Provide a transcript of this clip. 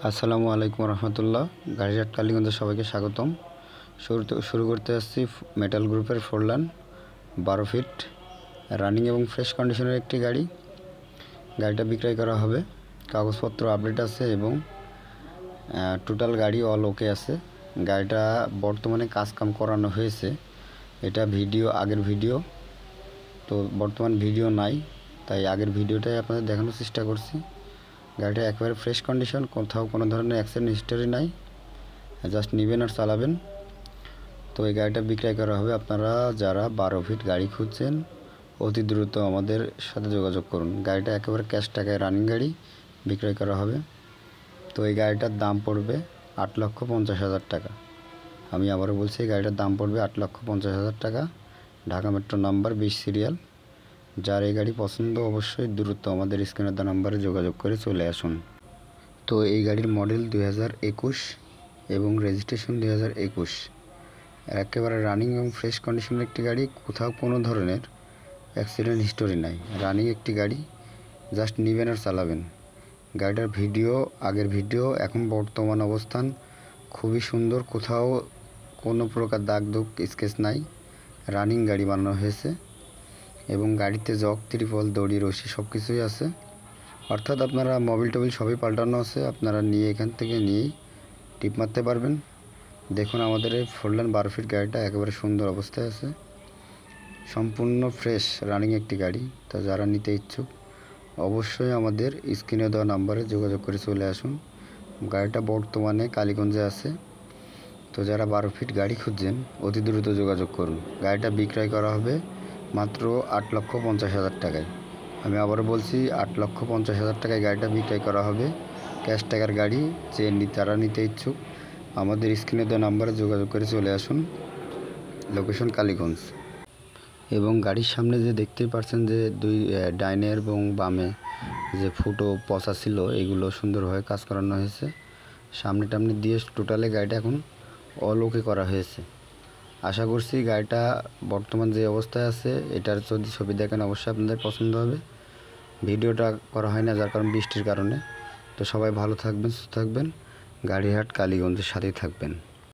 আসসালামু আলাইকুম রহমতুল্লাহ। গাড়িঘাট কালীগঞ্জে সবাইকে স্বাগতম। শুরু করতে আসছি মেটাল গ্রুপের 4 লাইন 12 ফিট রানিং এবং ফ্রেশ কন্ডিশনের একটি গাড়ি। গাড়িটা বিক্রয় করা হবে, কাগজপত্র আপডেট আছে এবং টোটাল গাড়ি অল ওকে আছে। গাড়িটা বর্তমানে কাজকাম করানো হয়েছে। এটা আগের ভিডিও, তো বর্তমান ভিডিও নাই, তাই আগের ভিডিওটাই আপনাদের দেখানোর চেষ্টা করছি। গাড়িটা একেবারে ফ্রেশ কন্ডিশন, কোথাও কোনো ধরনের অ্যাক্সিডেন্ট হিস্টোরি নাই, জাস্ট নেবেন আর চালাবেন। তো এই গাড়িটা বিক্রয় করা হবে। আপনারা যারা 12 ফিট গাড়ি খুঁজছেন অতি দ্রুত আমাদের সাথে যোগাযোগ করুন। গাড়িটা একেবারে ক্যাশ টাকায় রানিং গাড়ি বিক্রয় করা হবে। তো এই গাড়িটার দাম পড়বে 8,50,000 টাকা। আমি আবারও বলছি, এই গাড়িটার দাম পড়বে 8,50,000 টাকা। Dhaka metro number 20 serial. যার এই গাড়ি পছন্দ অবশ্যই দ্রুত আমাদের স্ক্রিনের দেওয়া নাম্বারে যোগাযোগ করে চলে আসুন। তো এই গাড়ির মডেল 2021 এবং রেজিস্ট্রেশন 2021। একেবারে রানিং এবং ফ্রেশ কন্ডিশনের একটি গাড়ি, কোথাও কোনো ধরনের অ্যাক্সিডেন্ট হিস্টোরি নাই। রানিং একটি গাড়ি, জাস্ট নেবেন আর চালাবেন। গাড়িটার ভিডিও, আগের ভিডিও, এখন বর্তমান অবস্থান খুবই সুন্দর, কোথাও কোনো প্রকার দাগ দুগ স্কেচ নাই। রানিং গাড়ি বানানো হয়েছে এবং গাড়িতে জক, ত্রিপল, দড়ি, রশি সব কিছুই আছে। অর্থাৎ আপনারা মোবিল টোবিল সবই পাল্টানো আছে, আপনারা নিয়ে এখান থেকে নিয়েই টিপ মারতে পারবেন। দেখুন আমাদের এই 4 লাইন 12 ফিট গাড়িটা একেবারে সুন্দর অবস্থায় আছে, সম্পূর্ণ ফ্রেশ রানিং একটি গাড়ি। তো যারা নিতে ইচ্ছুক অবশ্যই আমাদের স্ক্রিনে দেওয়া নাম্বারে যোগাযোগ করে চলে আসুন। গাড়িটা বর্তমানে কালীগঞ্জে আছে। তো যারা 12 ফিট গাড়ি খুঁজছেন অতি দ্রুত যোগাযোগ করুন। গাড়িটা বিক্রয় করা হবে মাত্র 8,50,000 টাকায়। আমি আবারও বলছি, 8,50,000 টাকায় গাড়িটা বিক্রয় করা হবে, ক্যাশ টাকার গাড়ি। যারা নিতে ইচ্ছুক আমাদের স্ক্রিনে দেওয়া নাম্বারে যোগাযোগ করে চলে আসুন। লোকেশন কালীগঞ্জ। এবং গাড়ির সামনে যে দেখতেই পাচ্ছেন যে দুই ডাইনে এবং বামে যে ফুটো পচা ছিল, এগুলো সুন্দরভাবে কাজ করানো হয়েছে। সামনে টামনে দিয়ে টোটালে গাড়িটা এখন অল ওকে করা হয়েছে। আশা করছি গাড়িটা বর্তমান যে অবস্থায় আছে, এটার যদি ছবি দেখেন অবশ্যই আপনাদের পছন্দ হবে। ভিডিওটা করা হয় না যার কারণ বৃষ্টির কারণে। তো সবাই ভালো থাকবেন, সুস্থ থাকবেন, গাড়িহাট কালীগঞ্জের সাথেই থাকবেন।